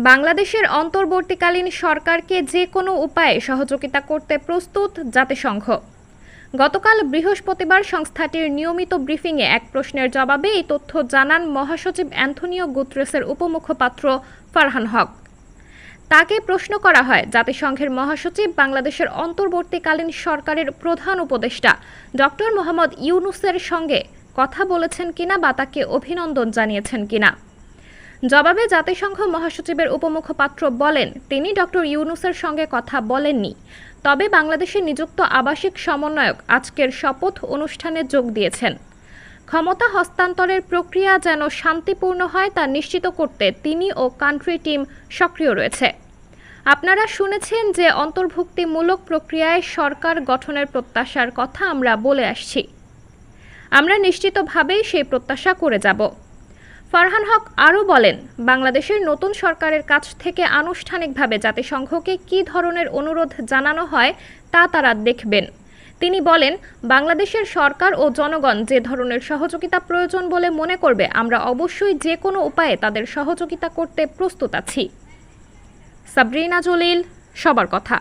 বাংলাদেশের অন্তর্বর্তীকালীন সরকারকে যে কোনো উপায়ে সহযোগিতা করতে প্রস্তুত জাতিসংঘ। গতকাল বৃহস্পতিবার সংস্থাটির নিয়মিত ব্রিফিংয়ে এক প্রশ্নের জবাবে এই তথ্য জানান মহাসচিব অ্যান্থনিও গুতেরেসের উপমুখপাত্র ফারহান হক। তাকে প্রশ্ন করা হয়, জাতিসংঘের মহাসচিব বাংলাদেশের অন্তর্বর্তীকালীন সরকারের প্রধান উপদেষ্টা ডক্টর মোহাম্মদ ইউনূসের সঙ্গে কথা বলেছেন কিনা বা তাকে অভিনন্দন জানিয়েছেন কিনা। জবাবে জাতিসংঘ মহাসচিবের উপমুখপাত্র বলেন, তিনি ডক্টর ইউনূসের সঙ্গে কথা বলেননি। তবে বাংলাদেশে নিযুক্ত আবাসিক সমন্বয়ক আজকের শপথ অনুষ্ঠানে যোগ দিয়েছেন। ক্ষমতা হস্তান্তরের প্রক্রিয়া যেন শান্তিপূর্ণ হয় তা নিশ্চিত করতে তিনি ও কান্ট্রি টিম সক্রিয় রয়েছে। আপনারা শুনেছেন যে অন্তর্ভুক্তিমূলক প্রক্রিয়ায় সরকার গঠনের প্রত্যাশার কথা আমরা বলে আসছি। আমরা নিশ্চিতভাবেই সেই প্রত্যাশা করে যাব। ফারহান হক আরও বলেন, বাংলাদেশের নতুন সরকারের কাছ থেকে আনুষ্ঠানিকভাবে জাতিসংঘকে কী ধরনের অনুরোধ জানানো হয় তা তারা দেখবেন। তিনি বলেন, বাংলাদেশের সরকার ও জনগণ যে ধরনের সহযোগিতা প্রয়োজন বলে মনে করবে, আমরা অবশ্যই যে কোনো উপায়ে তাদের সহযোগিতা করতে প্রস্তুত আছি। সাবরিনা জলিল, সবার কথা।